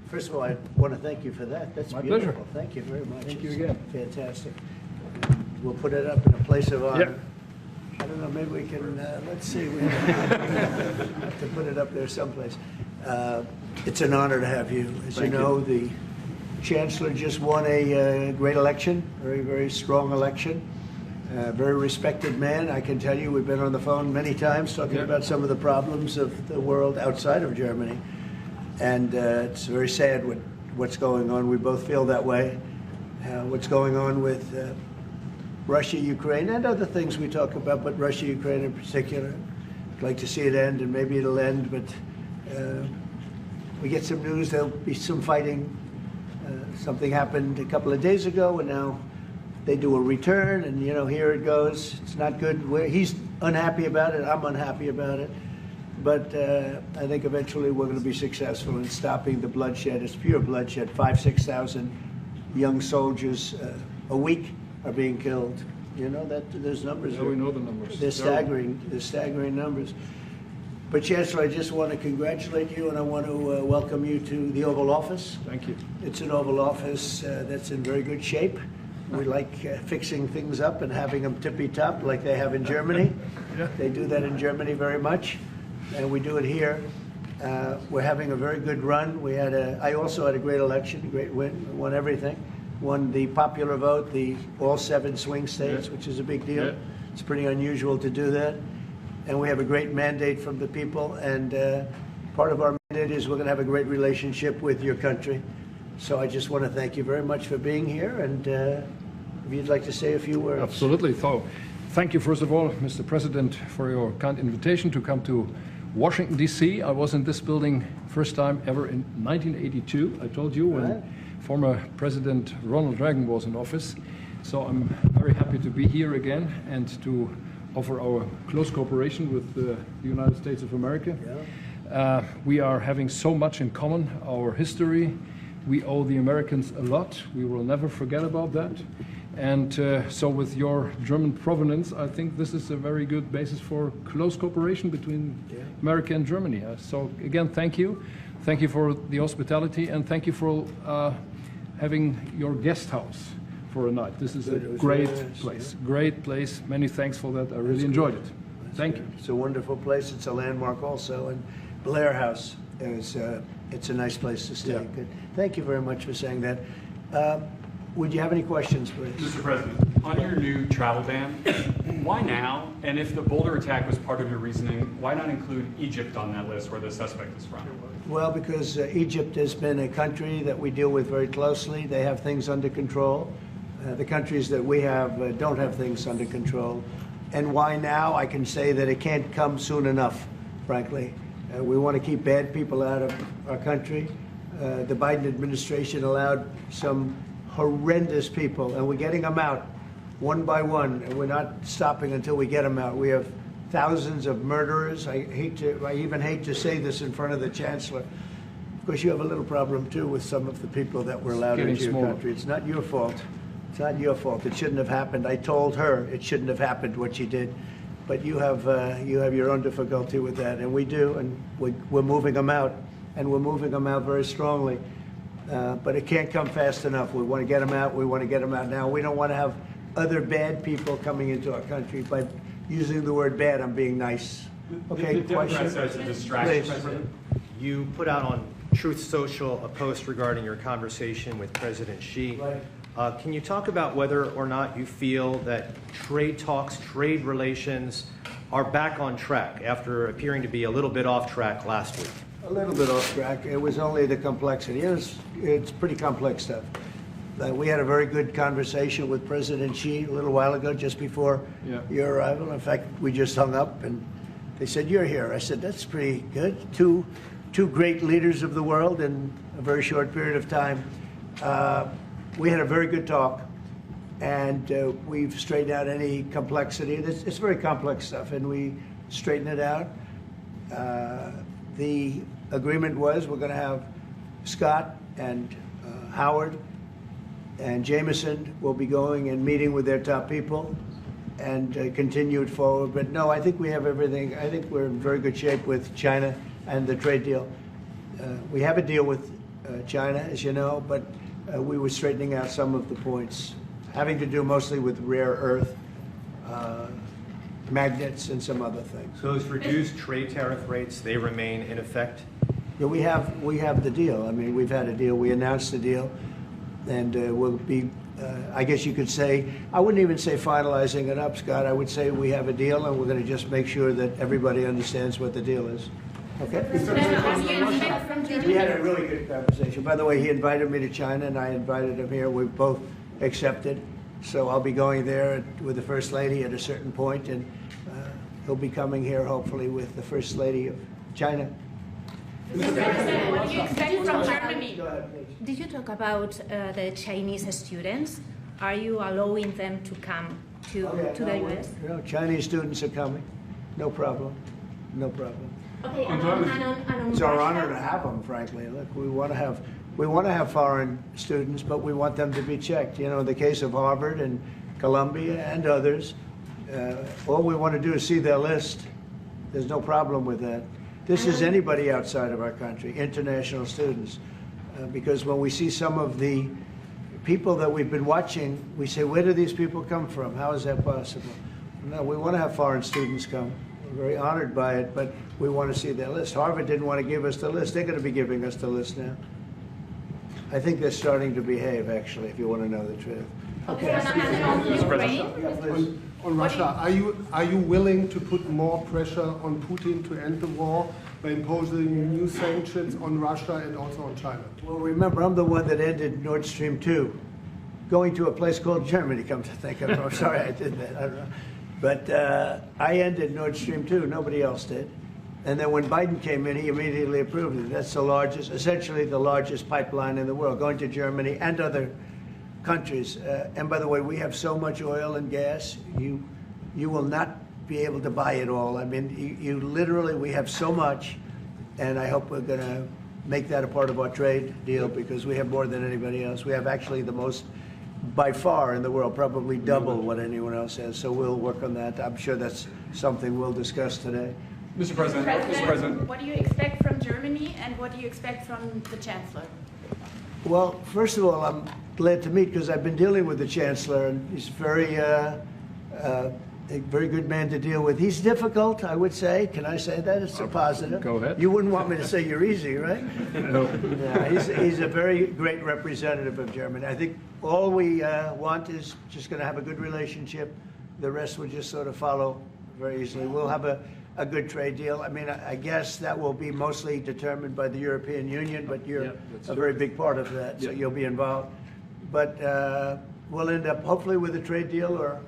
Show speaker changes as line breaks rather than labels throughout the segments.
First of all, I want to thank you for that. That's
My
beautiful.
pleasure.
Thank you very much.
Thank you
It's
again.
Fantastic. We'll put it up in a place of honor.
Yep.
I don't know, maybe we can, let's see, we have to put it up there someplace. It's an honor to have you. As you know, the Chancellor just won a great election, very, very strong election. Very respected man. I can tell you, we've been on the phone many times talking about some of the problems of the world outside of Germany. And it's very sad what's going on. We both feel that way. What's going on with Russia, Ukraine, and other things we talk about, but Russia, Ukraine in particular. I'd like to see it end, and maybe it'll end, but we get some news there'll be some fighting. Something happened a couple of days ago, and now they do a return, and here it goes. It's not good. He's unhappy about it. I'm unhappy about it. But I think eventually we're going to be successful in stopping the bloodshed. It's pure bloodshed. 5,000-6,000 young soldiers a week are being killed. You know that those numbers.
Yeah, we know the numbers.
They're staggering. They're staggering numbers. But Chancellor, I just want to congratulate you, and I want to welcome you to the Oval Office.
Thank you.
It's an Oval Office that's in very good shape. We like fixing things up and having them tippy-top like they have in Germany.
Yeah.
They do that in Germany very much, and we do it here. We're having a very good run. I also had a great election, a great win, won everything. Won the popular vote, all 7 swing states, which is a big deal.
Yeah.
It's pretty unusual to do that. And we have a great mandate from the people, and part of our mandate is we're going to have a great relationship with your country. So I just want to thank you very much for being here, and if you'd like to say a few words.
Absolutely. So, thank you, first of all, Mr. President, for your kind invitation to come to Washington, D.C. I was in this building first time ever in 1982. I told you, when former President Ronald Reagan was in office. So I'm very happy to be here again and to offer our close cooperation with the United States of America.
Yeah.
We are having so much in common, our history. We owe the Americans a lot. We will never forget about that. And so with your German provenance, I think this is a very good basis for close cooperation between America and Germany. So again, thank you. Thank you for the hospitality, and thank you for having your guest house for a night. This is a great place. Great place. Many thanks for that. I really enjoyed it. Thank you.
It's a wonderful place. It's a landmark also. And Blair House is it's a nice place to stay.
Yeah.
Good. Thank you very much for saying that. Would you have any questions, please?
Mr. President, on your new travel ban, why now? And if the Boulder attack was part of your reasoning, why not include Egypt on that list where the suspect is from?
Well, because Egypt has been a country that we deal with very closely. They have things under control. The countries that we have don't have things under control. And why now? I can say that it can't come soon enough, frankly. We want to keep bad people out of our country. The Biden administration allowed some horrendous people, and we're getting them out one by one, and we're not stopping until we get them out. We have thousands of murderers. I even hate to say this in front of the Chancellor. Of course, you have a little problem, too, with some of the people that were allowed into your country. It's not your fault. It's not your fault. It shouldn't have happened. I told her it shouldn't have happened, what she did. But you have your own difficulty with that, and we do, and we're moving them out, and we're moving them out very strongly. But it can't come fast enough. We want to get them out. We want to get them out now. We don't want to have other bad people coming into our country. By using the word bad, I'm being nice. Okay,
the
question?
Democrats as a distraction,
Please.
President.
You put out on Truth Social a post regarding your conversation with President Xi.
Right.
Can you talk about whether or not you feel that trade talks, trade relations are back on track after appearing to be a little bit off track last week?
A little bit off track. It was only the complexity. It's pretty complex stuff. We had a very good conversation with President Xi a little while ago, just before your arrival. In fact, we just hung up, and they said, "You're here." I said, "That's pretty good." Two great leaders of the world in a very short period of time. We had a very good talk, and we've straightened out any complexity. It's very complex stuff, and we straightened it out. The agreement was we're going to have Scott and Howard and Jameson will be going and meeting with their top people and continue it forward. But no, I think we have everything. I think we're in very good shape with China and the trade deal. We have a deal with China, as you know, but we were straightening out some of the points, having to do mostly with rare earth, magnets, and some other things.
Those reduced trade tariff rates, they remain in effect?
Yeah, we have the deal. I mean, we've had a deal. We announced the deal, and we'll be, I guess you could say, I wouldn't even say finalizing it up, Scott. I would say we have a deal, and we're going to just make sure that everybody understands what the deal is. Okay? We had a really good conversation. By the way, he invited me to China, and I invited him here. We both accepted. So I'll be going there with the First Lady at a certain point, and he'll be coming here hopefully with the First Lady of China.
Mr. President, what do you expect from Germany?
Go ahead, please.
Did you talk about the Chinese students? Are you allowing them to come to the U.S.?
No, Chinese students are coming. No problem. No problem.
Okay, and on
It's our
Russia?
honor to have them, frankly. Look, we want to have foreign students, but we want them to be checked. You know, in the case of Harvard and Columbia and others, all we want to do is see their list. There's no problem with that. This is anybody outside of our country, international students, because when we see some of the people that we've been watching, we say, where do these people come from? How is that possible? No, we want to have foreign students come. We're very honored by it, but we want to see their list. Harvard didn't want to give us the list. They're going to be giving us the list now. I think they're starting to behave, actually, if you want to know the truth.
Okay, and on Ukraine?
Yeah, please.
On Russia, are you willing to put more pressure on Putin to end the war by imposing new sanctions on Russia and also on China?
Well, remember, I'm the one that ended Nord Stream 2, going to a place called Germany, come to think of it. I'm sorry I did that. I don't know. But I ended Nord Stream 2. Nobody else did. And then when Biden came in, he immediately approved it. That's the largest, essentially the largest pipeline in the world, going to Germany and other countries. And by the way, we have so much oil and gas, you will not be able to buy it all. I mean, you literally, we have so much, and I hope we're going to make that a part of our trade deal because we have more than anybody else. We have actually the most, by far in the world, probably double what anyone else has. So we'll work on that. I'm sure that's something we'll discuss today.
Mr. President,
What do you expect from Germany and what do you expect from the Chancellor?
Well, first of all, I'm glad to meet because I've been dealing with the Chancellor, and he's a very good man to deal with. He's difficult, I would say. Can I say that? It's a positive.
Go ahead.
You wouldn't want me to say you're easy, right?
No.
Yeah, he's a very great representative of Germany. I think all we want is just going to have a good relationship. The rest will just sort of follow very easily. We'll have a good trade deal. I mean, I guess that will be mostly determined by the European Union, but you're a very big part of that, so you'll be involved. But we'll end up hopefully with a trade deal or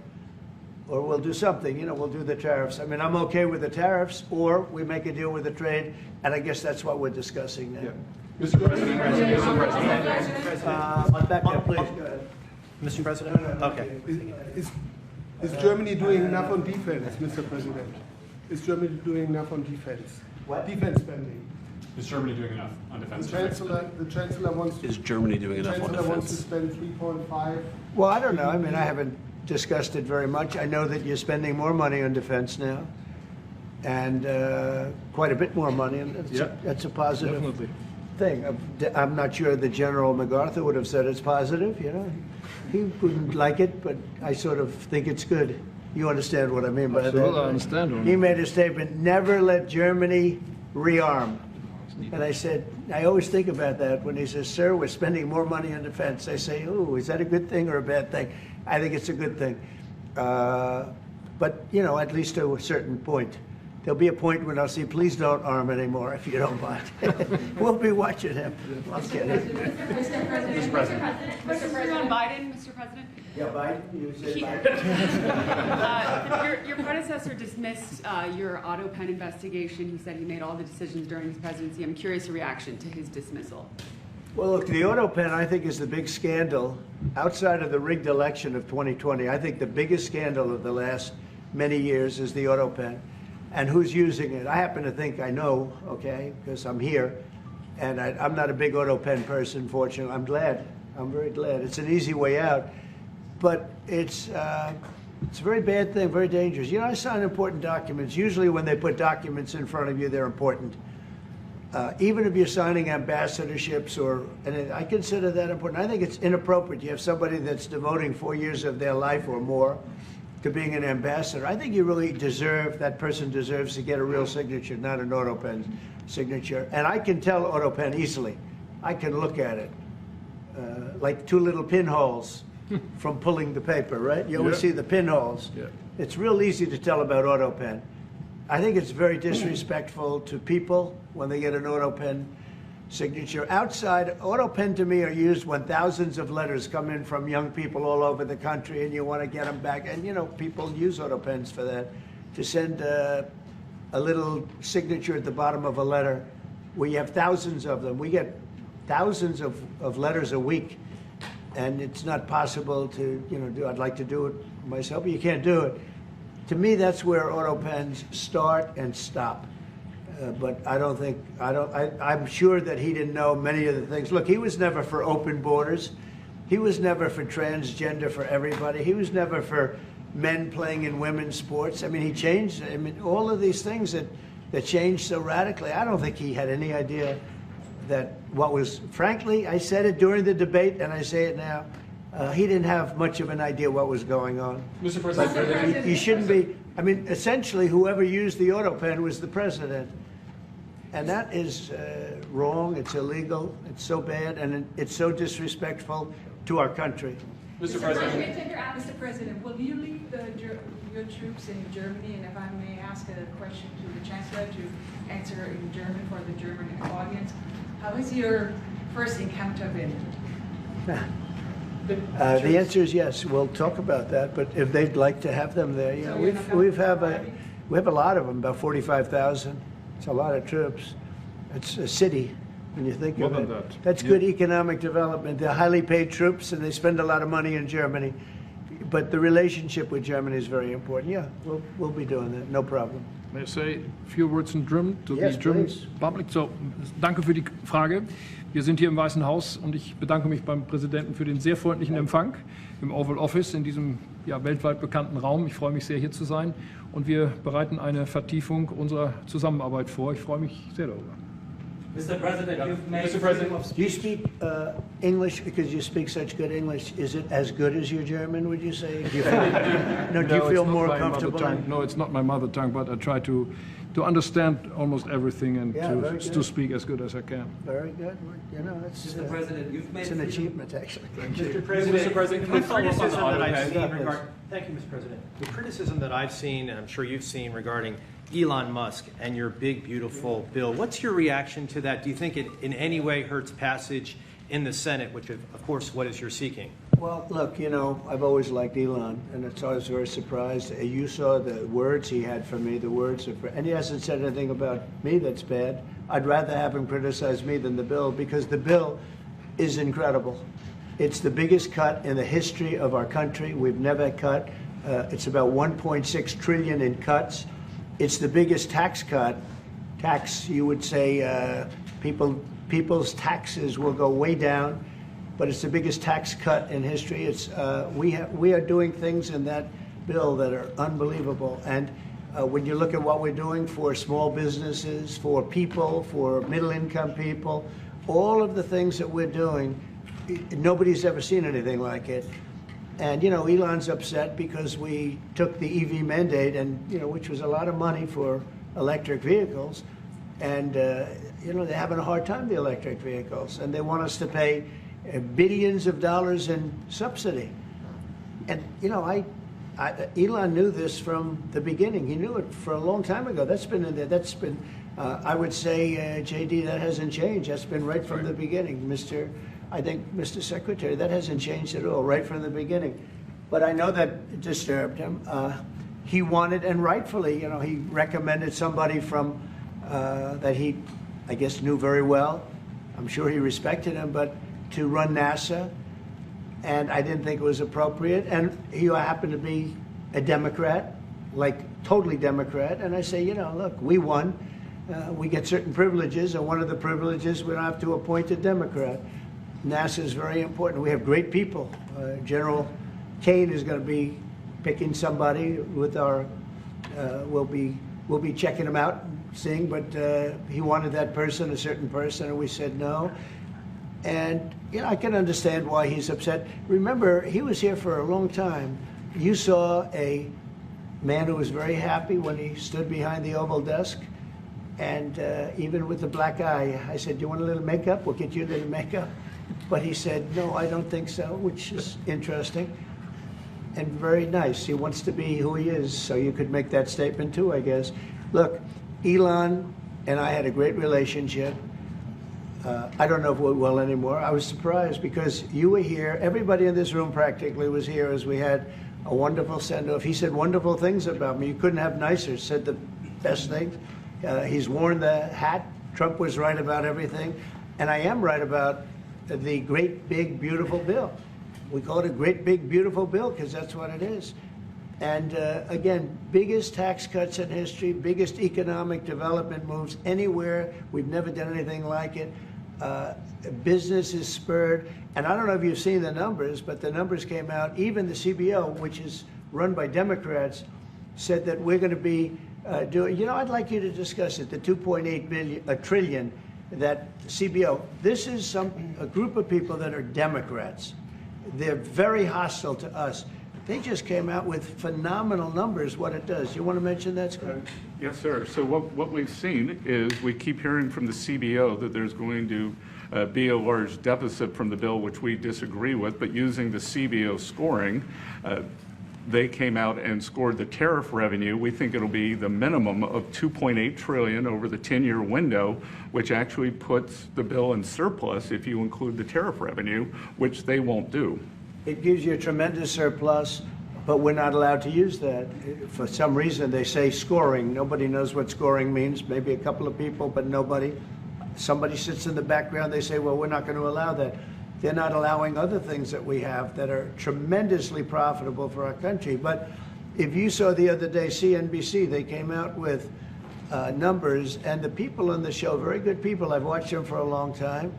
we'll do something, you know, we'll do the tariffs. I mean, I'm okay with the tariffs, or we make a deal with the trade, and I guess that's what we're discussing now.
Mr. President,
Back there, please, go ahead.
Mr. President?
No.
Okay.
Is Germany doing enough on defense, Mr. President? Is Germany doing enough on defense?
What?
Defense spending.
is Germany doing enough on defense?
The Chancellor wants to.
Is Germany doing enough on
Chancellor wants to
defense?
spend 3.5.
Well, I don't know. I mean, I haven't discussed it very much. I know that you're spending more money on defense now, and quite a bit more money, and that's a positive
Definitely.
thing. I'm not sure that General MacArthur would have said it's positive, you know. He wouldn't like it, but I sort of think it's good. You understand what I mean by that?
Absolutely, I understand.
He made a statement, never let Germany rearm. And I said, I always think about that when he says, sir, we're spending more money on defense. I say, oh, is that a good thing or a bad thing? I think it's a good thing. But, you know, at least to a certain point. There'll be a point when I'll say, please don't arm anymore if you don't mind. We'll be watching him. I'm kidding.
Mr. President.
Question on Biden, Mr. President.
Yeah, Biden, you said
He-
Biden.
Your predecessor dismissed your auto pen investigation. He said he made all the decisions during his presidency. I'm curious your reaction to his dismissal.
Well, look, the auto pen, I think, is the big scandal outside of the rigged election of 2020. I think the biggest scandal of the last many years is the auto pen. And who's using it? I happen to think I know, okay, because I'm here. And I'm not a big auto pen person, fortunately. I'm glad. I'm very glad. It's an easy way out. But it's a very bad thing, very dangerous. You know, I sign important documents. Usually when they put documents in front of you, they're important. even if you're signing ambassadorships and I consider that important. I think it's inappropriate. You have somebody that's devoting 4 years of their life or more to being an ambassador. I think you really that person deserves to get a real signature, not an AutoPen signature. And I can tell AutoPen easily. I can look at it. Like 2 little pinholes from pulling the paper, right? You always see the pinholes.
Yeah.
It's real easy to tell about AutoPen. I think it's very disrespectful to people when they get an AutoPen signature. Outside, AutoPen to me are used when thousands of letters come in from young people all over the country and you want to get them back. And, people use AutoPens for that, to send a little signature at the bottom of a letter. We have thousands of them. We get thousands of letters a week. And it's not possible to, do. I'd like to do it myself, but you can't do it. To me, that's where AutoPens start and stop. But I'm sure that he didn't know many of the things. Look, he was never for open borders. He was never for transgender for everybody. He was never for men playing in women's sports. I mean, he changed, all of these things that changed so radically. I don't think he had any idea that frankly, I said it during the debate and I say it now, he didn't have much of an idea what was going on.
Mr. President,
You shouldn't be, essentially whoever used the AutoPen was the president. And that is wrong, it's illegal, it's so bad, and it's so disrespectful to our country.
Mr. President.
Mr. President, will you lead your troops in Germany? And if I may ask a question to the Chancellor to answer in German for the German audience, how has your first encounter been?
The answer is yes. We'll talk about that. But if they'd like to have them there, we have a lot of them, about 45,000. It's a lot of troops. It's a city when you think of it. That's good economic development. They're highly paid troops, and they spend a lot of money in Germany. But the relationship with Germany is very important. Yeah, we'll be doing that. No problem.
May I say a few words in German to
Yes,
the German
please.
public? So, danke für die Frage. Wir sind hier im Weißen Haus und ich bedanke mich beim Präsidenten für den sehr freundlichen Empfang im Oval Office in diesem weltweit bekannten Raum. Ich freue mich sehr, hier zu sein und wir bereiten eine Vertiefung unserer Zusammenarbeit vor. Ich freue mich sehr darüber.
Mr. President, you've made
Mr. President.
freedom of
Do you
speech.
speak English because you speak such good English? Is it as good as your German, would you say? Do you feel, do you feel
it's not
more
my mother
comfortable?
tongue. No, it's not my mother tongue, but I try to understand almost everything and
Yeah, very
to
good.
speak as good as I can.
Very good. That's
Mr. President, you've made
it's an
freedom-
achievement, actually.
Mr.
Mr. President, can we
the
follow up on the
criticism that I've
AutoPen?
seen thank you, Mr. President. The criticism that I've seen, and I'm sure you've seen, regarding Elon Musk and your big, beautiful bill, what's your reaction to that? Do you think it in any way hurts passage in the Senate, which, of course, what is you're seeking?
Well, look, I've always liked Elon, and it's always very surprised. You saw the words he had for me, and he hasn't said anything about me that's bad. I'd rather have him criticize me than the bill, because the bill is incredible. It's the biggest cut in the history of our country. We've never cut. It's about 1.6 trillion in cuts. It's the biggest tax cut. You would say, people's taxes will go way down. But it's the biggest tax cut in history. We are doing things in that bill that are unbelievable. And when you look at what we're doing for small businesses, for people, for middle-income people, all of the things that we're doing, nobody's ever seen anything like it. And Elon's upset because we took the EV mandate, and which was a lot of money for electric vehicles, and they're having a hard time, the electric vehicles, and they want us to pay billions of dollars in subsidy. And Elon knew this from the beginning. He knew it for a long time ago. That's been in there. I would say, JD, that hasn't changed. That's been right from the beginning, Mr. Secretary. That hasn't changed at all, right from the beginning. But I know that disturbed him. He wanted, and rightfully, he recommended somebody from that he, I guess, knew very well. I'm sure he respected him, but to run NASA, and I didn't think it was appropriate. And he happened to be a Democrat, like totally Democrat. And I say, look, we won. We get certain privileges, and one of the privileges, we don't have to appoint a Democrat. NASA is very important. We have great people. General Kane is going to be picking somebody with our. We'll be checking him out, seeing, but he wanted that person, a certain person, and we said no. And I can understand why he's upset. Remember, he was here for a long time. You saw a man who was very happy when he stood behind the Oval desk, and even with the black eye, I said, "Do you want a little makeup? We'll get you a little makeup." But he said, "No, I don't think so," which is interesting and very nice. He wants to be who he is, so you could make that statement too, I guess. Look, Elon and I had a great relationship. I don't know if we're well anymore. I was surprised because you were here. Everybody in this room practically was here as we had a wonderful send-off. He said wonderful things about me. You couldn't have nicer. Said the best things. He's worn the hat. Trump was right about everything. And I am right about the great, big, beautiful bill. We call it a great, big, beautiful bill because that's what it is. And again, biggest tax cuts in history, biggest economic development moves anywhere. We've never done anything like it. Business is spurred. And I don't know if you've seen the numbers, but the numbers came out. Even the CBO, which is run by Democrats, said that we're going to be doing, I'd like you to discuss it, the 2.8 trillion, that CBO. This is a group of people that are Democrats. They're very hostile to us. They just came out with phenomenal numbers, what it does. You want to mention that, Scott?
Yes, sir. So what we've seen is we keep hearing from the CBO that there's going to be a large deficit from the bill, which we disagree with, but using the CBO scoring, they came out and scored the tariff revenue. We think it'll be the minimum of $2.8 trillion over the 10-year window, which actually puts the bill in surplus if you include the tariff revenue, which they won't do.
It gives you a tremendous surplus, but we're not allowed to use that. For some reason, they say scoring. Nobody knows what scoring means. Maybe a couple of people, but nobody. Somebody sits in the background. They say, well, we're not going to allow that. They're not allowing other things that we have that are tremendously profitable for our country. But if you saw the other day, CNBC, they came out with numbers, and the people on the show, very good people, I've watched them for a long time,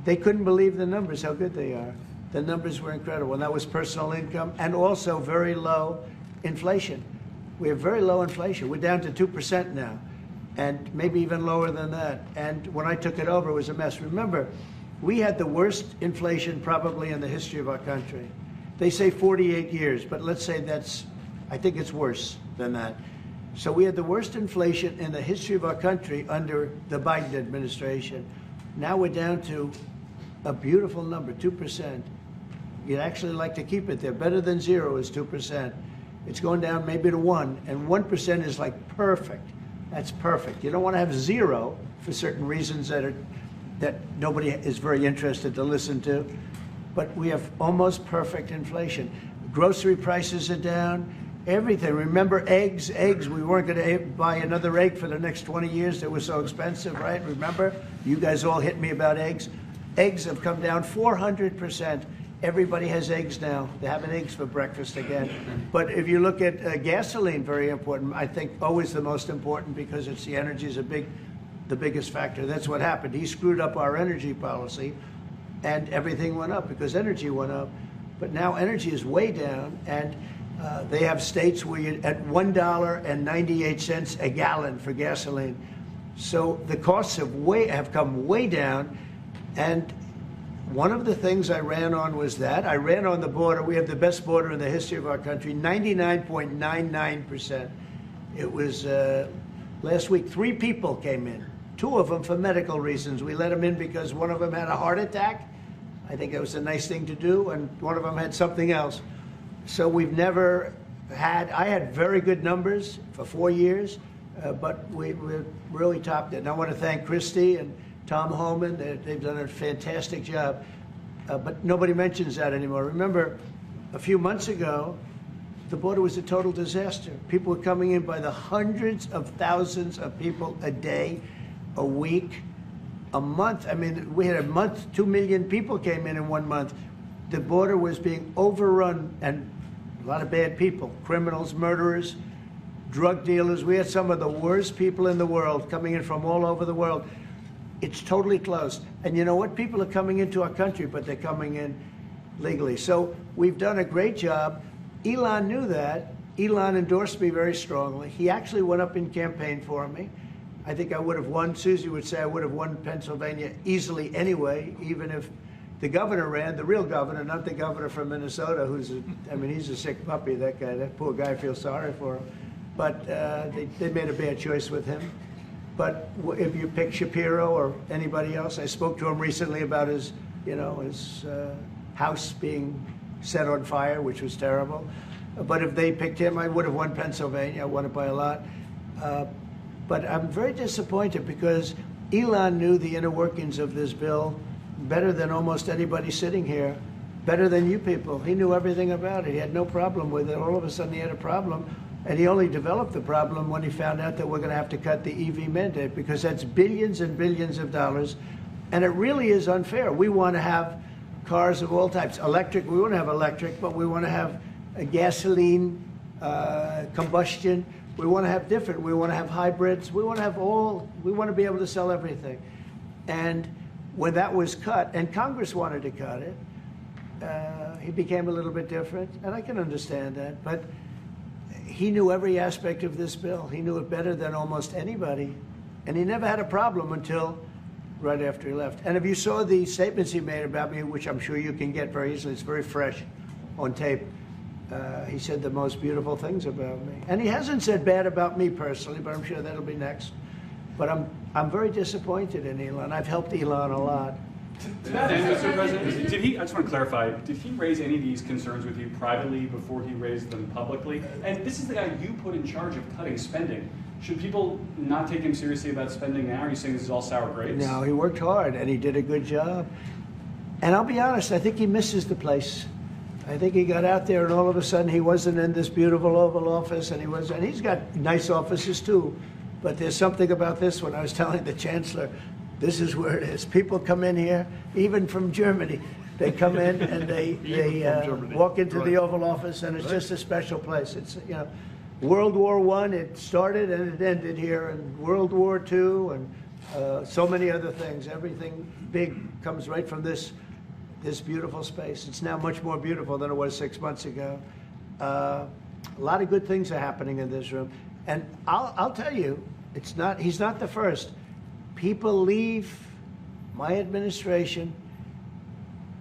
they couldn't believe the numbers, how good they are. The numbers were incredible, and that was personal income and also very low inflation. We have very low inflation. We're down to 2% now, and maybe even lower than that. And when I took it over, it was a mess. Remember, we had the worst inflation probably in the history of our country. They say 48 years, but let's say I think it's worse than that. So we had the worst inflation in the history of our country under the Biden administration. Now we're down to a beautiful number, 2%. You'd actually like to keep it there. Better than zero is 2%. It's going down maybe to 1, and 1% is like perfect. That's perfect. You don't want to have zero for certain reasons that nobody is very interested to listen to. But we have almost perfect inflation. Grocery prices are down. Everything. Remember eggs? Eggs, we weren't going to buy another egg for the next 20 years. They were so expensive, right? Remember? You guys all hit me about eggs. Eggs have come down 400%. Everybody has eggs now. They're having eggs for breakfast again. But if you look at gasoline, very important. I think always the most important because it's the energy is the biggest factor. That's what happened. He screwed up our energy policy, and everything went up because energy went up. But now energy is way down, and they have states where you're at $1.98 a gallon for gasoline. So the costs have come way down, and one of the things I ran on was that. I ran on the border. We have the best border in the history of our country, 99.99%. It was last week, 3 people came in, 2 of them for medical reasons. We let them in because one of them had a heart attack. I think that was a nice thing to do, and one of them had something else. So we've never had, I had very good numbers for 4 years, but we really topped it. And I want to thank Christie and Tom Homan. They've done a fantastic job, but nobody mentions that anymore. Remember, a few months ago, the border was a total disaster. People were coming in by the hundreds of thousands of people a day, a week, a month. I mean, we had a month, 2 million people came in 1 month. The border was being overrun, and a lot of bad people, criminals, murderers, drug dealers. We had some of the worst people in the world coming in from all over the world. It's totally closed. And you know what? People are coming into our country, but they're coming in legally. So we've done a great job. Elon knew that. Elon endorsed me very strongly. He actually went up in campaign for me. I think I would have won. Susie would say I would have won Pennsylvania easily anyway, even if the governor ran, the real governor, not the governor from Minnesota, he's a sick puppy, that guy. That poor guy, I feel sorry for him. But they made a bad choice with him. But if you pick Shapiro or anybody else, I spoke to him recently about his house being set on fire, which was terrible. But if they picked him, I would have won Pennsylvania. I won it by a lot. But I'm very disappointed because Elon knew the inner workings of this bill better than almost anybody sitting here, better than you people. He knew everything about it. He had no problem with it. All of a sudden he had a problem, and he only developed the problem when he found out that we're going to have to cut the EV mandate, because that's billions and billions of dollars, and it really is unfair. We want to have cars of all types. Electric, we want to have electric, but we want to have a gasoline, combustion. We want to have different. We want to have hybrids. We want to have all. We want to be able to sell everything. And when that was cut, and Congress wanted to cut it, he became a little bit different, and I can understand that. But he knew every aspect of this bill. He knew it better than almost anybody, and he never had a problem until right after he left. And if you saw the statements he made about me, which I'm sure you can get very easily, it's very fresh on tape. He said the most beautiful things about me. And he hasn't said bad about me personally, but I'm sure that'll be next. But I'm very disappointed in Elon. I've helped Elon a lot.
To that end, Mr. President, I just want to clarify, did he raise any of these concerns with you privately before he raised them publicly? And this is the guy you put in charge of cutting spending. Should people not take him seriously about spending now? Are you saying this is all sour grapes?
No, he worked hard, and he did a good job. And I'll be honest, I think he misses the place. I think he got out there, and all of a sudden he wasn't in this beautiful Oval Office, and he's got nice offices too. But there's something about this one. I was telling the Chancellor, this is where it is. People come in here, even from Germany. They come in and they walk into the Oval Office, and it's just a special place. It's, World War I, it started and it ended here, and World War II, and so many other things. Everything big comes right from this beautiful space. It's now much more beautiful than it was 6 months ago. A lot of good things are happening in this room. And I'll tell you, he's not the first. People leave my administration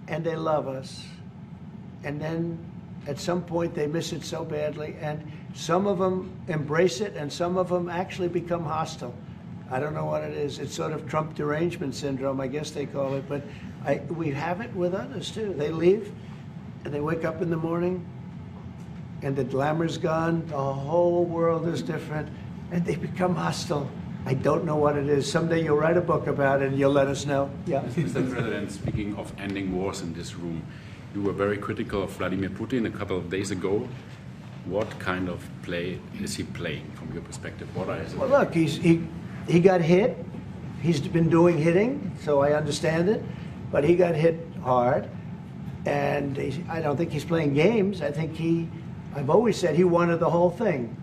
and they love us. And then at some point they miss it so badly. And some of them embrace it and some of them actually become hostile. I don't know what it is. It's sort of Trump derangement syndrome, I guess they call it. But we have it with others too. They leave and they wake up in the morning and the glamour's gone, the whole world is different, and they become hostile. I don't know what it is. Someday you'll write a book about it and you'll let us know. Yeah.
Mr. President, speaking of ending wars in this room, you were very critical of Vladimir Putin a couple of days ago. What kind of play is he playing from your perspective? What are his...
Well, look, he got hit. He's been doing hitting, so I understand it. But he got hit hard, and I don't think he's playing games. I think I've always said he wanted the whole thing.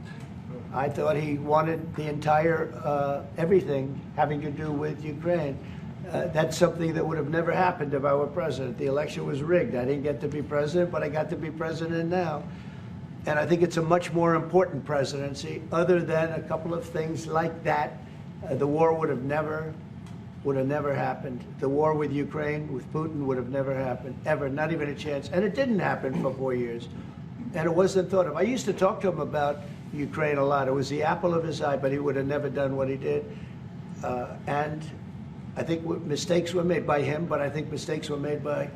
I thought he wanted the entire, everything having to do with Ukraine. That's something that would have never happened if I were president. The election was rigged. I didn't get to be president, but I got to be president now. And I think it's a much more important presidency. Other than a couple of things like that, the war would have never happened. The war with Ukraine, with Putin, would have never happened, ever, not even a chance. And it didn't happen for 4 years. And it wasn't thought of. I used to talk to him about Ukraine a lot. It was the apple of his eye, but he would have never done what he did. And I think mistakes were made by him, but I think mistakes were made by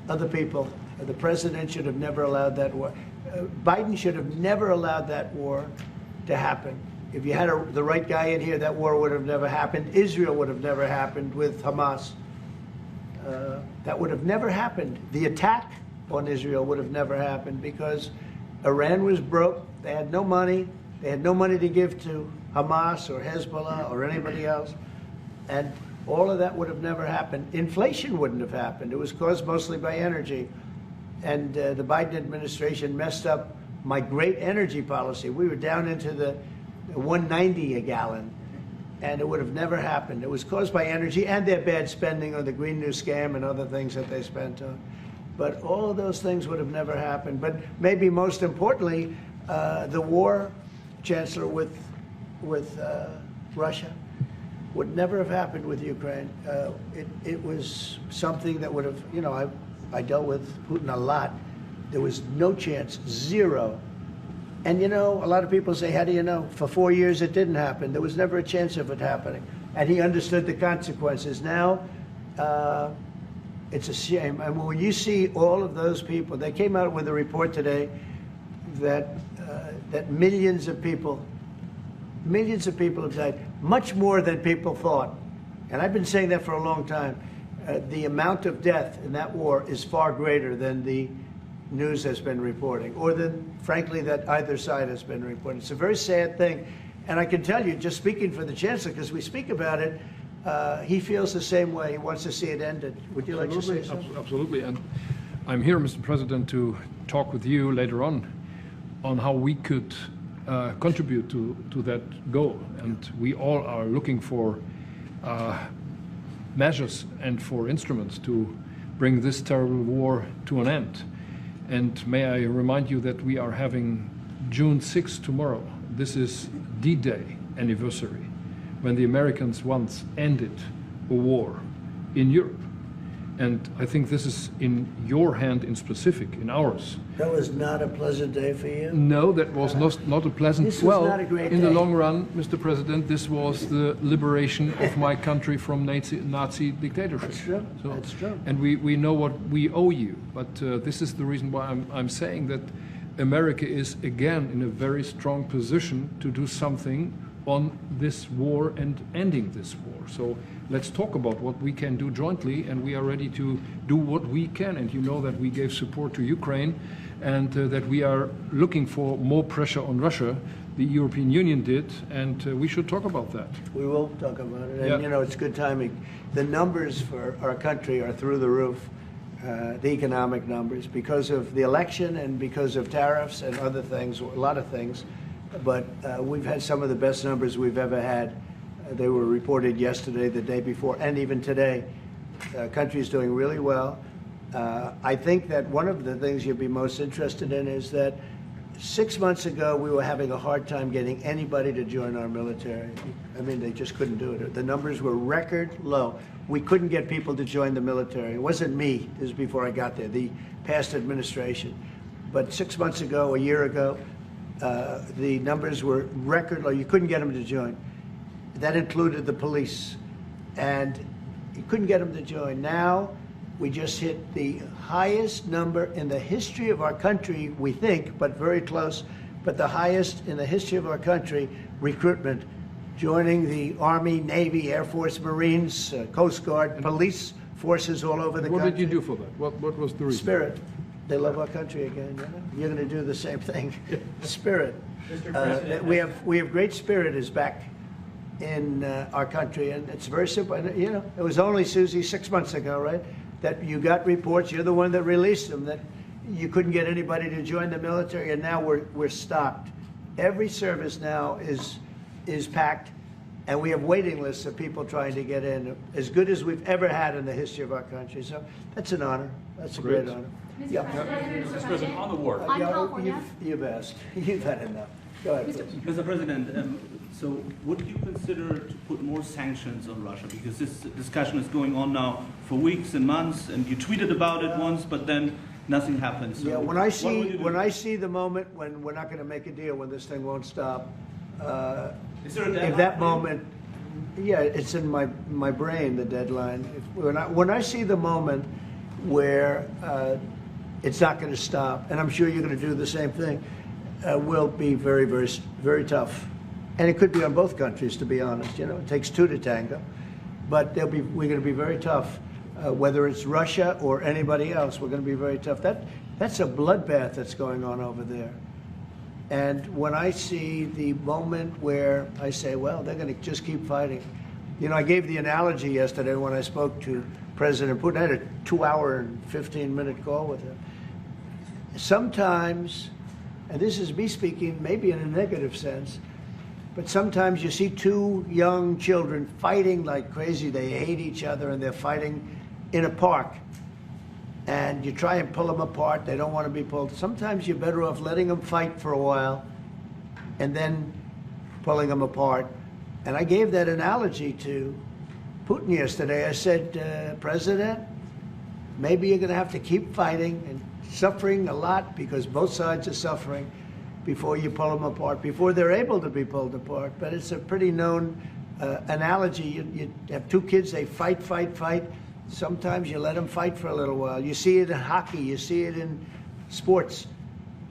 other people. The president should have never allowed that war. Biden should have never allowed that war to happen. If you had the right guy in here, that war would have never happened. Israel would have never happened with Hamas. That would have never happened. The attack on Israel would have never happened because Iran was broke. They had no money. They had no money to give to Hamas or Hezbollah or anybody else. And all of that would have never happened. Inflation wouldn't have happened. It was caused mostly by energy. And the Biden administration messed up my great energy policy. We were down into the 190 a gallon, and it would have never happened. It was caused by energy and their bad spending on the Green New Scam and other things that they spent on. But all of those things would have never happened. But maybe most importantly, the war, Chancellor, with Russia would never have happened with Ukraine. It was something that would have, you know, I dealt with Putin a lot. There was no chance, zero. And you know, a lot of people say, how do you know? For 4 years it didn't happen. There was never a chance of it happening. And he understood the consequences. Now, it's a shame. And when you see all of those people, they came out with a report today that millions of people have died, much more than people thought. And I've been saying that for a long time. The amount of death in that war is far greater than the news has been reporting, or than, frankly, that either side has been reporting. It's a very sad thing. And I can tell you, just speaking for the Chancellor, because we speak about it, he feels the same way. He wants to see it ended. Would you like to say something?
Absolutely. And I'm here, Mr. President, to talk with you later on how we could contribute to that goal. And we all are looking for measures and for instruments to bring this terrible war to an end. And may I remind you that we are having June 6th tomorrow. This is D-Day anniversary, when the Americans once ended a war in Europe. And I think this is in your hand in specific, in ours.
That was not a pleasant day for you?
No, that was not a pleasant.
This was not a great
in the
day.
long run, Mr. President, this was the liberation of my country from Nazi dictatorship.
That's true.
So,
That's true.
And we know what we owe you. But this is the reason why I'm saying that America is again in a very strong position to do something on this war and ending this war. So let's talk about what we can do jointly, and we are ready to do what we can. And you know that we gave support to Ukraine, and that we are looking for more pressure on Russia. The European Union did, and we should talk about that.
We will talk about it. And,
Yeah.
you know, it's good timing. The numbers for our country are through the roof, the economic numbers, because of the election and because of tariffs and other things, a lot of things. But we've had some of the best numbers we've ever had. They were reported yesterday, the day before, and even today. The country is doing really well. I think that one of the things you'd be most interested in is that 6 months ago, we were having a hard time getting anybody to join our military. I mean, they just couldn't do it. The numbers were record low. We couldn't get people to join the military. It wasn't me. This was before I got there, the past administration. But 6 months ago, a year ago, the numbers were record low. You couldn't get them to join. That included the police. And you couldn't get them to join. Now, we just hit the highest number in the history of our country, we think, but very close, but the highest in the history of our country, recruitment, joining the Army, Navy, Air Force, Marines, Coast Guard, police forces all over the country.
What did you do for that? What was the reason?
Spirit. They love our country again. You know? You're going to do the same thing. Spirit. We have great spirit is back in our country, and it's very simple. And, you know, it was only, Susie, 6 months ago, right, that you got reports. You're the one that released them, that you couldn't get anybody to join the military, and now we're stocked. Every service now is packed, and we have waiting lists of people trying to get in, as good as we've ever had in the history of our country. So that's an honor. That's a great honor.
Mr. President, on the war.
You've asked. You've had enough. Go ahead, please.
Mr. President, so would you consider to put more sanctions on Russia? Because this discussion is going on now for weeks and months, and you tweeted about it once, but then nothing happens. So
Yeah, when I see the moment when we're not going to make a deal, when this thing won't stop,
Is there a deadline?
if that moment, yeah, it's in my brain, the deadline. When I see the moment where it's not going to stop, and I'm sure you're going to do the same thing, will be very, very, very tough. And it could be on both countries, to be honest. You know, it takes two to tango. But we're going to be very tough. Whether it's Russia or anybody else, we're going to be very tough. That's a bloodbath that's going on over there. And when I see the moment where I say, well, they're going to just keep fighting. You know, I gave the analogy yesterday when I spoke to President Putin. I had a 2-hour and 15-minute call with him. Sometimes, and this is me speaking maybe in a negative sense, but sometimes you see two young children fighting like crazy. They hate each other and they're fighting in a park. And you try and pull them apart. They don't want to be pulled. Sometimes you're better off letting them fight for a while and then pulling them apart And I gave that analogy to Putin yesterday. I said, President, maybe you're going to have to keep fighting and suffering a lot, because both sides are suffering, before you pull them apart, before they're able to be pulled apart. But it's a pretty known analogy. You have two kids, they fight. Sometimes you let them fight for a little while. You see it in hockey, you see it in sports.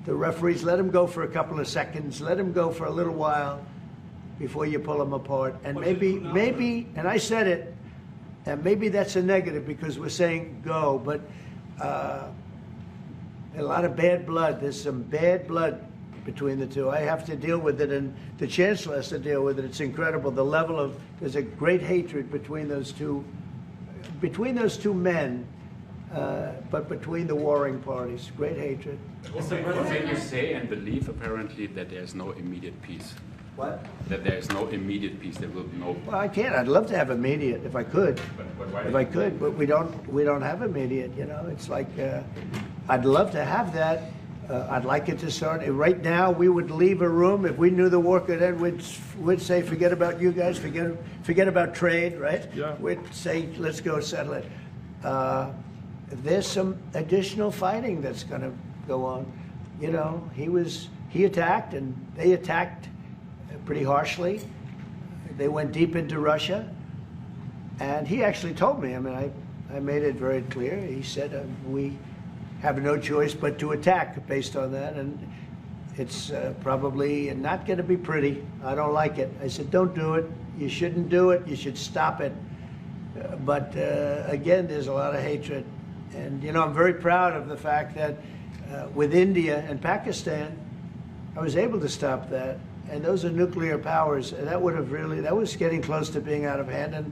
The referees let them go for a couple of seconds, let them go for a little while before you pull them apart. And maybe, and I said it, and maybe that's a negative because we're saying go, but a lot of bad blood. There's some bad blood between the two. I have to deal with it, and the Chancellor has to deal with it. It's incredible. The level of, there's a great hatred between those two men, but between the warring parties. Great hatred.
Mr. President, you say and believe apparently that there is no immediate peace.
What?
That there is no immediate peace. There will be no.
Well, I can't. I'd love to have immediate if I could.
But why?
If I could, but we don't have immediate. You know, it's like I'd love to have that. I'd like it to start right now. We would leave a room if we knew the war could end. We'd say, forget about you guys. Forget about trade. Right?
Yeah.
We'd say, let's go settle it. There's some additional fighting that's going to go on. You know, he attacked and they attacked pretty harshly. They went deep into Russia, and he actually told me. I mean, I made it very clear. He said we have no choice but to attack based on that, and it's probably not going to be pretty. I don't like it. I said, don't do it. You shouldn't do it. You should stop it. But again, there's a lot of hatred, and you know, I'm very proud of the fact that with India and Pakistan, I was able to stop that. And those are nuclear powers. And that was getting close to being out of hand. And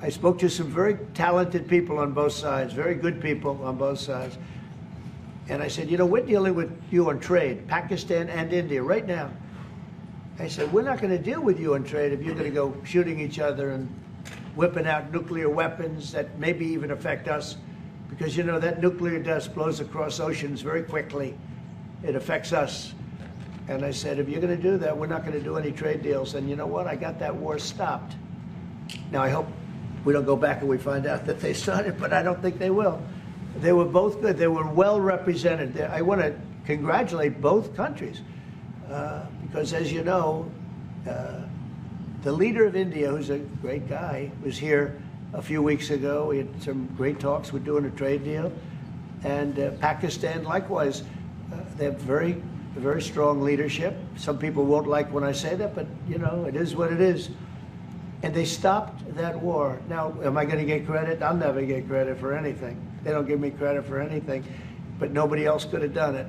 I spoke to some very talented people on both sides, very good people on both sides. And I said, you know, we're dealing with you on trade, Pakistan and India right now. I said, we're not going to deal with you on trade if you're going to go shooting each other and whipping out nuclear weapons that maybe even affect us. Because, you know, that nuclear dust blows across oceans very quickly. It affects us. And I said, if you're going to do that, we're not going to do any trade deals. And you know what? I got that war stopped. Now, I hope we don't go back and we find out that they started, but I don't think they will. They were both good. They were well represented. I want to congratulate both countries because, as you know, the leader of India, who's a great guy, was here a few weeks ago. We had some great talks. We're doing a trade deal. And Pakistan, likewise, they have very strong leadership. Some people won't like when I say that, but you know, it is what it is. And they stopped that war. Now, am I going to get credit? I'll never get credit for anything. They don't give me credit for anything, but nobody else could have done it.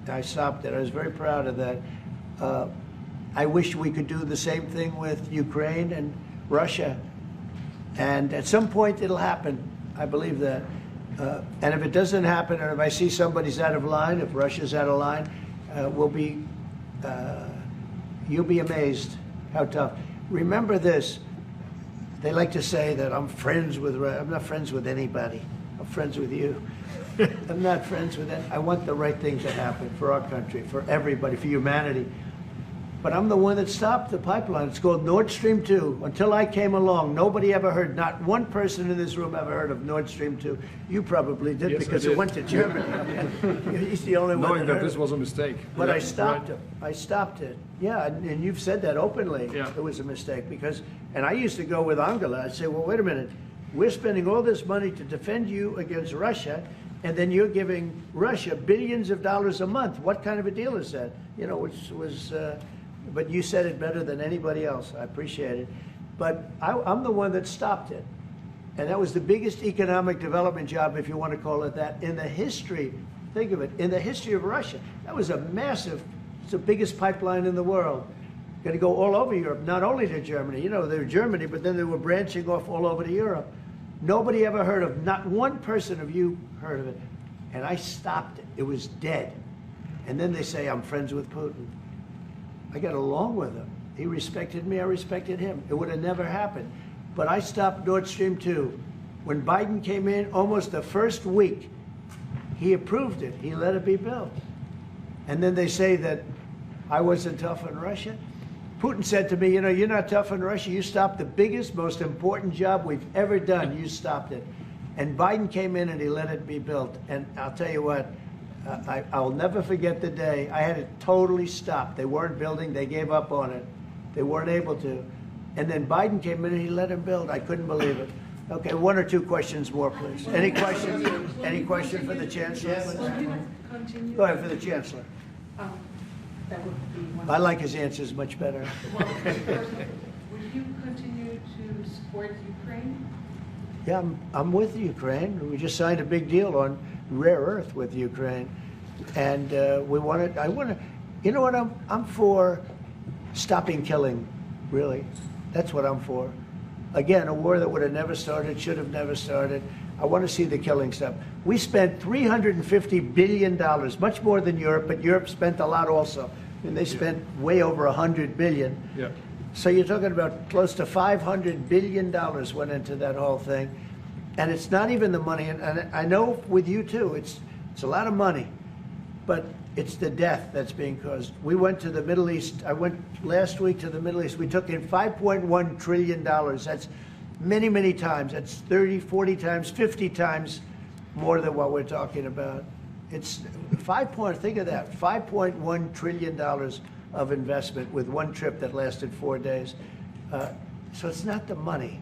I stopped it. I was very proud of that. I wish we could do the same thing with Ukraine and Russia. And at some point it'll happen. I believe that. And if it doesn't happen, or if I see somebody's out of line, if Russia's out of line, you'll be amazed how tough. Remember this, they like to say that I'm not friends with anybody. I'm friends with you. I'm not friends with I want the right thing to happen for our country, for everybody, for humanity. But I'm the one that stopped the pipeline. It's called Nord Stream 2. Until I came along, nobody ever heard, not one person in this room ever heard of Nord Stream 2. You probably did, yes, because it went to Germany. He's the only one
knowing that this was a mistake.
But I stopped it. I stopped it. Yeah, and you've said that openly.
Yeah.
It was a mistake because, and I used to go with Angela. I'd say, well, wait a minute. We're spending all this money to defend you against Russia, and then you're giving Russia billions of dollars a month. What kind of a deal is that? You know, which was... but you said it better than anybody else. I appreciate it. But I'm the one that stopped it. And that was the biggest economic development job, if you want to call it that, in the history, think of it, in the history of Russia. That was a massive, it's the biggest pipeline in the world. Going to go all over Europe, not only to Germany. You know, they were Germany, but then they were branching off all over to Europe. Nobody ever heard of, not one person of you heard of it. And I stopped it. It was dead. And then they say, I'm friends with Putin. I got along with him. He respected me, I respected him. It would have never happened. But I stopped Nord Stream 2. When Biden came in, almost the first week, he approved it. He let it be built. And then they say that I wasn't tough on Russia. Putin said to me, you know, you're not tough on Russia. You stopped the biggest, most important job we've ever done. You stopped it. And Biden came in and he let it be built. And I'll tell you what, I'll never forget the day. I had it totally stopped. They weren't building. They gave up on it. They weren't able to. And then Biden came in and he let him build. I couldn't believe it. Okay, one or two questions more, please. Any questions? Any question for the Chancellor?
Yes. Continue.
Go ahead, for the Chancellor.
That would be one.
I like his answers much better.
Well, first, would you continue to support Ukraine?
Yeah, I'm with Ukraine. We just signed a big deal on rare earth with Ukraine. And I want to, you know what, I'm for stopping killing, really. That's what I'm for. Again, a war that would have never started, should have never started. I want to see the killing stop. We spent $350 billion, much more than Europe, but Europe spent a lot also. I mean, they spent way over $100 billion.
Yeah.
So you're talking about close to $500 billion went into that whole thing. And it's not even the money, and I know with you too, it's a lot of money, but it's the death that's being caused. We went to the Middle East. I went last week to the Middle East. We took in $5.1 trillion. That's many, many times. That's 30, 40 times, 50 times more than what we're talking about. It's think of that, $5.1 trillion of investment with one trip that lasted 4 days. So it's not the money.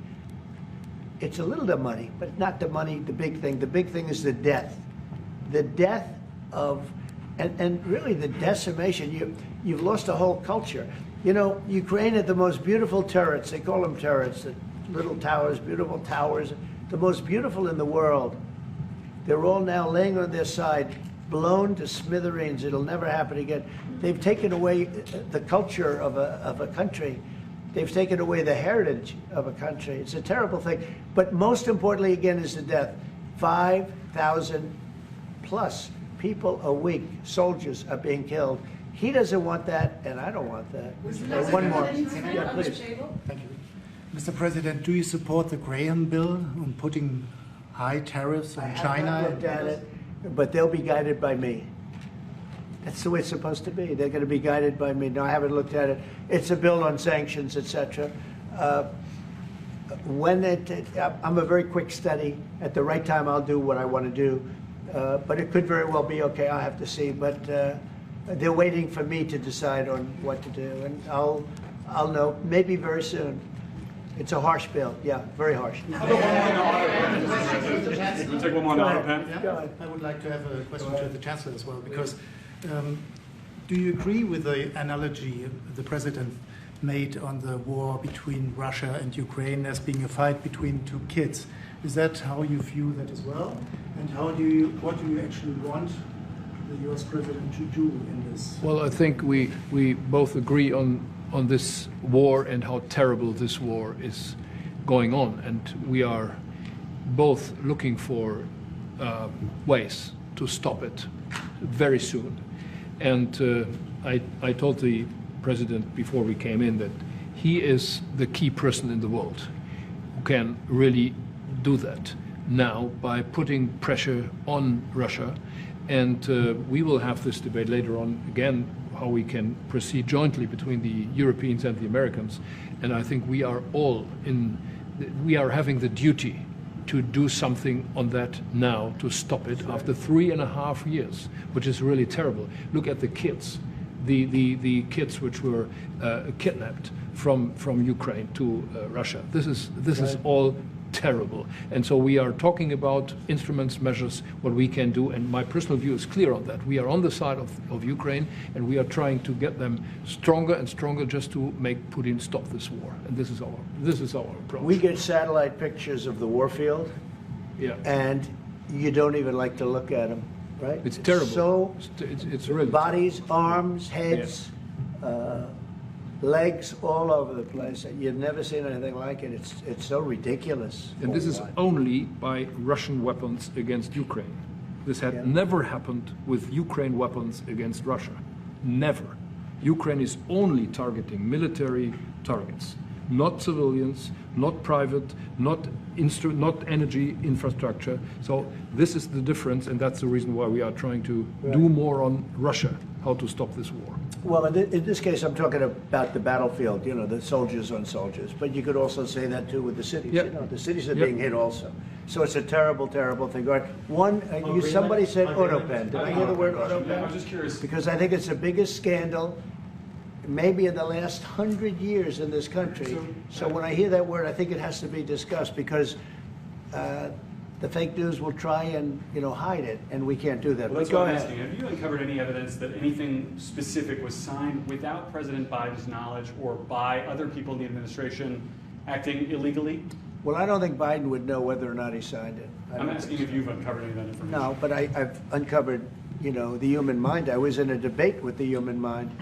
It's a little the money, but not the money, the big thing. The big thing is the death. The death of, and really the decimation. You've lost a whole culture. You know, Ukraine had the most beautiful turrets. They call them turrets, the little towers, beautiful towers, the most beautiful in the world. They're all now laying on their side, blown to smithereens. It'll never happen again. They've taken away the culture of a country. They've taken away the heritage of a country. It's a terrible thing. But most importantly, again, is the death. 5,000 plus people a week, soldiers, are being killed. He doesn't want that, and I don't want that. One more. Yeah, please.
Thank you. Mr. President, do you support the Graham bill on putting high tariffs on China?
I haven't looked at it, but they'll be guided by me. That's the way it's supposed to be. They're going to be guided by me. No, I haven't looked at it. It's a bill on sanctions, etc. I'm a very quick study. At the right time, I'll do what I want to do. But it could very well be okay. I'll have to see. But they're waiting for me to decide on what to do, and I'll know maybe very soon. It's a harsh bill. Yeah, very harsh.
We'll take one more on the auto pen.
Yeah. I would like to have a question to the Chancellor as well, because do you agree with the analogy the President made on the war between Russia and Ukraine as being a fight between two kids? Is that how you view that as well? And what do you actually want the US President to do in this?
Well, I think we both agree on this war and how terrible this war is going on. And we are both looking for ways to stop it very soon. And I told the President before we came in that he is the key person in the world who can really do that now by putting pressure on Russia. And we will have this debate later on again, how we can proceed jointly between the Europeans and the Americans. And I think we are all we are having the duty to do something on that now to stop it after 3.5 years, which is really terrible. Look at the kids, the kids which were kidnapped from Ukraine to Russia. This is all terrible. And so we are talking about instruments, measures, what we can do. And my personal view is clear on that. We are on the side of Ukraine, and we are trying to get them stronger and stronger just to make Putin stop this war. And this is our approach.
We get satellite pictures of the war field,
yeah,
and you don't even like to look at them, right?
It's terrible.
So
it's really
bodies, arms, heads, legs all over the place. You've never seen anything like it. It's so ridiculous.
And this is only by Russian weapons against Ukraine. This had never happened with Ukraine weapons against Russia. Never. Ukraine is only targeting military targets, not civilians, not private, not energy infrastructure. So this is the difference, and that's the reason why we are trying to do more on Russia, how to stop this war.
Well, in this case, I'm talking about the battlefield, you know, the soldiers on soldiers. But you could also say that too with the cities.
Yep.
You know, the cities are
Yep.
being hit also. So it's a terrible, terrible thing. All right. One, somebody said autopen. Did I hear the word autopen?
I'm just curious.
Because I think it's the biggest scandal maybe in the last 100 years in this country. So when I hear that word, I think it has to be discussed because the fake news will try and, you know, hide it, and we can't do that.
Well, that's
But go
what I'm
ahead.
asking. Have you uncovered any evidence that anything specific was signed without President Biden's knowledge or by other people in the administration acting illegally?
Well, I don't think Biden would know whether or not he signed it.
I'm asking if you've uncovered any of that information.
No, but I've uncovered, you know, the human mind. I was in a debate with the human mind,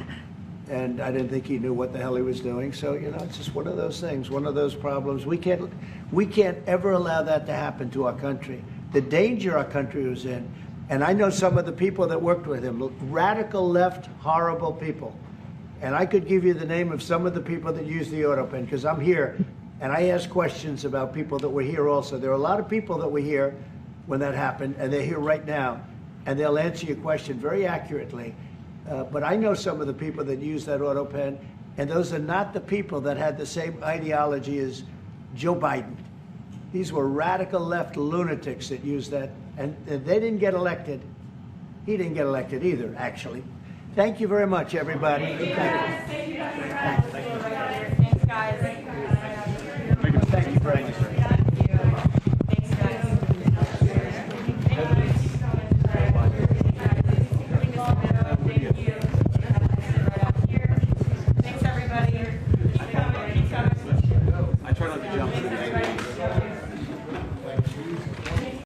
and I didn't think he knew what the hell he was doing. So, you know, it's just one of those things, one of those problems. We can't ever allow that to happen to our country. The danger our country was in, and I know some of the people that worked with him, radical left, horrible people. And I could give you the name of some of the people that used the autopen, because I'm here, and I ask questions about people that were here also. There are a lot of people that were here when that happened, and they're here right now, and they'll answer your question very accurately. But I know some of the people that use that autopen, and those are not the people that had the same ideology as Joe Biden. These were radical left lunatics that used that, and they didn't get elected. He didn't get elected either, actually. Thank you very much, everybody.
Thank you guys. Thanks, guys.
Thank you very much.